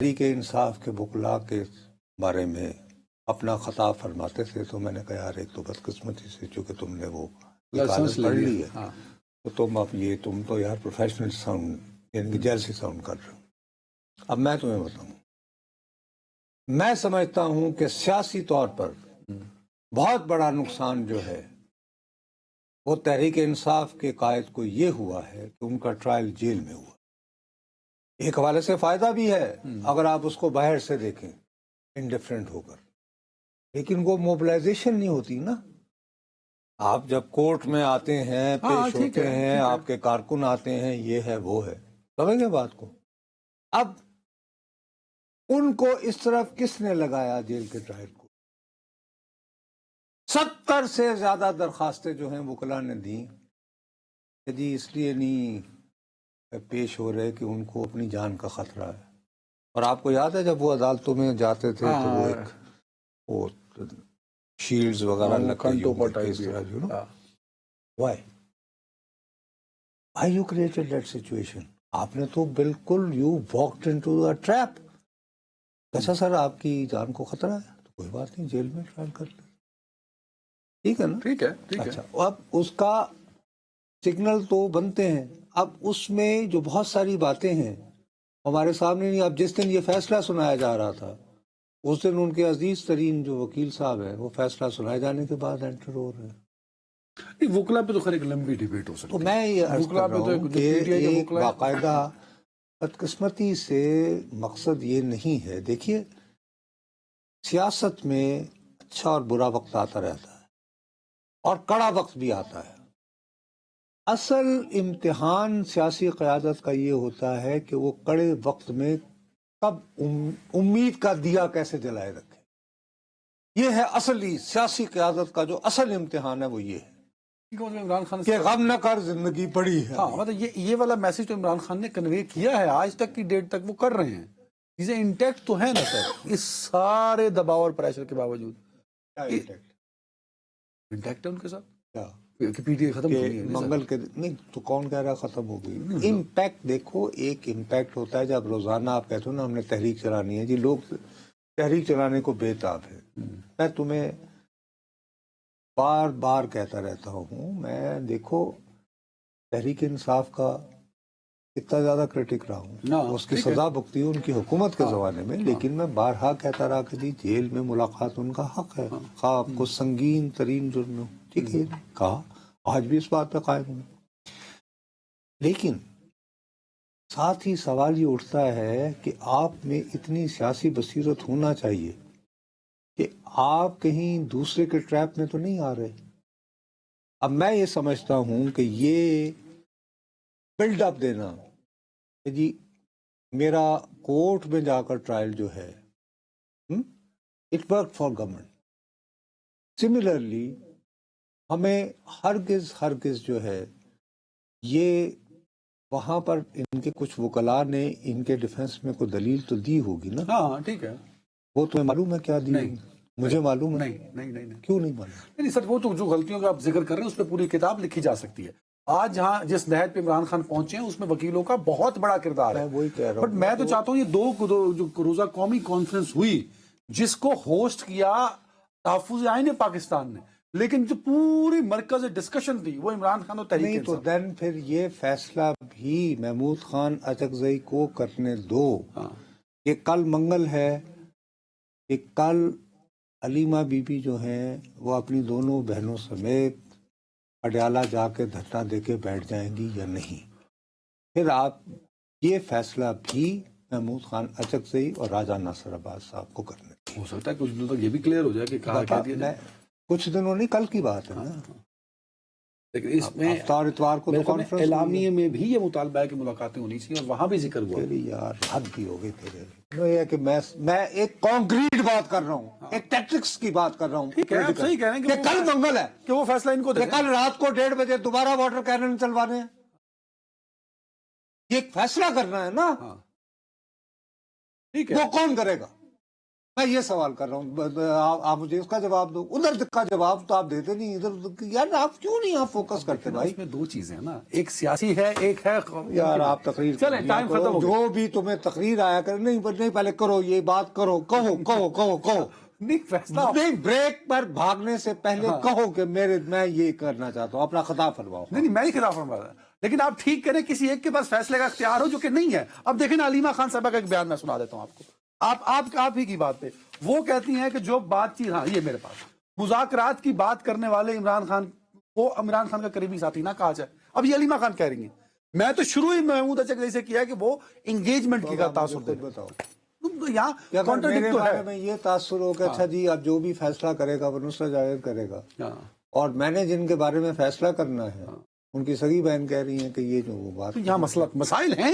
تحریک انصاف کے وکلاء کے بارے میں اپنا خطاب فرماتے تھے تو میں نے کہا یار ایک تو بدقسمتی سے چونکہ تم نے وہ وکالت پڑھ لی ہے تو تم تو یار پروفیشنل ساؤنڈ یعنی کہ جیل سے ساؤنڈ کر رہے ہو۔ اب میں تمہیں بتاؤں، میں سمجھتا ہوں کہ سیاسی طور پر بہت بڑا نقصان جو ہے وہ تحریک انصاف کے قائد کو یہ ہوا ہے کہ ان کا ٹرائل جیل میں ہوا۔ ایک حوالے سے فائدہ بھی ہے اگر آپ اس کو باہر سے دیکھیں انڈیفرنٹ ہو کر، لیکن وہ موبلائزیشن نہیں ہوتی نا۔ آپ جب کورٹ میں آتے ہیں، پیش ہوتے ہیں، آپ کے کارکن آتے ہیں، یہ ہے وہ ہے، سمجھ گئے بات کو۔ اب ان کو اس طرف کس نے لگایا جیل کے ٹرائل کو؟ 70 سے زیادہ درخواستیں جو ہیں وکلاء نے دیں کہ جی اس لیے نہیں پیش ہو رہے کہ ان کو اپنی جان کا خطرہ ہے۔ اور آپ کو یاد ہے جب وہ عدالتوں میں جاتے تھے تو وہ ایک وہ شیلڈز وغیرہ Why you created that situation؟ آپ نے تو بالکل you walked into a trap۔ اچھا سر آپ کی جان کو خطرہ ہے تو کوئی بات نہیں، جیل میں ٹرائل کر لیں، ٹھیک ہے نا؟ ٹھیک ہے۔ اچھا اب اس کا سگنل تو بنتے ہیں، اب اس میں جو بہت ساری باتیں ہیں ہمارے سامنے نہیں۔ اب جس دن یہ فیصلہ سنایا جا رہا تھا اس دن ان کے عزیز ترین جو وکیل صاحب ہے وہ فیصلہ سنائے جانے کے بعد انٹر ہو رہے ہیں۔ وکلا پہ تو خیر ایک لمبی ڈیبیٹ ہو سکتی ہے۔ تو میں یہ عرض کر رہا ہوں کہ ایک باقاعدہ بدقسمتی سے مقصد یہ نہیں ہے۔ دیکھیے سیاست میں اچھا اور برا وقت آتا رہتا ہے اور کڑا وقت بھی آتا ہے۔ اصل امتحان سیاسی قیادت کا یہ ہوتا ہے کہ وہ کڑے وقت میں کب امید کا دیا کیسے جلائے رکھے۔ یہ ہے اصلی سیاسی قیادت کا جو اصل امتحان ہے، وہ یہ ہے عمران خان کہ غم نہ کر زندگی پڑی ہے۔ ہاں مطلب یہ والا میسج تو عمران خان نے کنوے کیا ہے، آج تک کی ڈیٹ تک وہ کر رہے ہیں، چیزیں انٹیکٹ تو ہیں نا سر، اس سارے دباؤ اور پریشر کے باوجود انٹیکٹ ہے ان کے ساتھ کہ پی ٹی آئی ختم ہوئی ہے منگل کے نہیں تو کون کہہ رہا ختم ہو گئی؟ امپیکٹ دیکھو، ایک امپیکٹ ہوتا ہے جب روزانہ آپ کہتے ہو نا ہم نے تحریک چلانی ہے، جی لوگ تحریک چلانے کو بے تاب ہے۔ میں تمہیں بار بار کہتا رہتا ہوں، میں دیکھو تحریک انصاف کا اتنا زیادہ کرٹک رہا ہوں، اس کی سزا بھگتی ان کی حکومت کے زمانے میں، لیکن میں بارہا کہتا رہا کہ جی جیل میں ملاقات ان کا حق ہے، خواہ آپ کو سنگین ترین جرم ہو، ٹھیک ہے کہا، آج بھی اس بات پہ قائم ہوں۔ لیکن ساتھ ہی سوال یہ اٹھتا ہے کہ آپ میں اتنی سیاسی بصیرت ہونا چاہیے کہ آپ کہیں دوسرے کے ٹریپ میں تو نہیں آ رہے۔ اب میں یہ سمجھتا ہوں کہ یہ بلڈ اپ دینا کہ جی میرا کورٹ میں جا کر ٹرائل جو ہے it work for government, similarly ہمیں ہرگز جو ہے یہ وہاں پر ان کے کچھ وکلاء نے ان کے ڈیفنس میں کوئی دلیل تو دی ہوگی نا۔ ہاں ٹھیک ہے، وہ تمہیں معلوم ہے کیا دی ہوگی؟ مجھے معلوم ہے نہیں کیوں نہیں معلوم؟ نہیں سر، وہ تو جو غلطیوں کا آپ ذکر کر رہے ہیں اس پہ پوری کتاب لکھی جا سکتی ہے۔ آج جہاں جس نہج پہ عمران خان پہنچے ہیں اس میں وکیلوں کا بہت بڑا کردار ہے، وہی کہہ رہا ہوں۔ بٹ میں تو چاہتا ہوں یہ دو جو روزہ قومی کانفرنس ہوئی جس کو ہوسٹ کیا تحفظ آئین پاکستان نے، لیکن جو پوری مرکز ڈسکشن تھی وہ عمران خان اور تحریک نہیں تو دین پھر یہ فیصلہ بھی محمود خان اچکزئی کو کرنے دو کہ کل منگل ہے، کہ کل علیمہ بی بی جو ہیں وہ اپنی دونوں بہنوں سمیت پٹیالہ جا کے دھرنا دے کے بیٹھ جائیں گی یا نہیں۔ پھر آپ یہ فیصلہ بھی محمود خان اچکزئی اور راجہ ناصر عباس صاحب کو کرنے دیں۔ ہو سکتا ہے کچھ دنوں تک یہ بھی کلیئر ہو جائے کہ کہا کیا دیا جائے۔ کچھ دنوں نہیں، کل کی بات ہے نا، لیکن اس میں اتوار کو تو کانفرنس اعلامیے میں بھی یہ مطالبہ ہے کہ ملاقاتیں ہونی چاہیے اور وہاں بھی ذکر ہوا۔ تیری یار حد بھی ہو گئی تیرے۔ یہ ہے کہ میں ایک کانکریٹ بات کر رہا ہوں، ایک ٹیکٹکس کی بات کر رہا ہوں۔ ٹھیک ہے آپ صحیح کہہ رہے ہیں کہ کل منگل ہے کہ وہ فیصلہ ان کو دے دیں، کل رات کو 1:30 بجے دوبارہ واٹر کینن چلوانے ہیں، یہ ایک فیصلہ کرنا ہے نا۔ ٹھیک ہے وہ کون کرے گا؟ میں یہ سوال کر رہا ہوں، آپ مجھے اس کا جواب دو، ادھر کا جواب تو آپ دیتے نہیں، ادھر یار آپ کیوں نہیں آپ فوکس کرتے بھائی؟ اس میں دو چیزیں ہیں نا، ایک سیاسی ہے، ایک ہے یار آپ تقریر چلیں ٹائم ختم ہو گیا۔ جو بھی تمہیں تقریر آیا کر، نہیں پہلے کرو یہ بات، کرو کہو نہیں فیصلہ نہیں، بریک پر بھاگنے سے پہلے کہو کہ میں یہ کرنا چاہتا ہوں، اپنا خطاب فرماؤ۔ نہیں میں ہی خلاف فرما رہا، لیکن آپ ٹھیک کریں، کسی ایک کے پاس فیصلے کا اختیار ہو جو کہ نہیں ہے۔ اب دیکھیں نا، علیمہ خان صاحبہ کا ایک بیان میں سنا دیتا ہوں آپ کو، آپ ہی کی بات پہ وہ کہتی ہیں کہ جو بات چیت، ہاں یہ میرے پاس مذاکرات کی بات کرنے والے عمران خان، وہ عمران خان کا قریبی ساتھی نہ کہا جائے۔ اب یہ علیمہ خان کہہ رہی ہیں، میں تو شروع ہی محمود اچک سے کیا ہے کہ وہ انگیجمنٹ کی کا تاثر دے۔ بتاؤ یہاں کانٹرڈکٹ تو ہے۔ میں یہ تاثر ہو کہ اچھا جی اب جو بھی فیصلہ کرے گا وہ نصرت جاوید کرے گا، اور میں نے جن کے بارے میں فیصلہ کرنا ہے ان کی سگی بہن کہہ رہی ہیں کہ یہ جو وہ بات، یہاں مسائل ہیں۔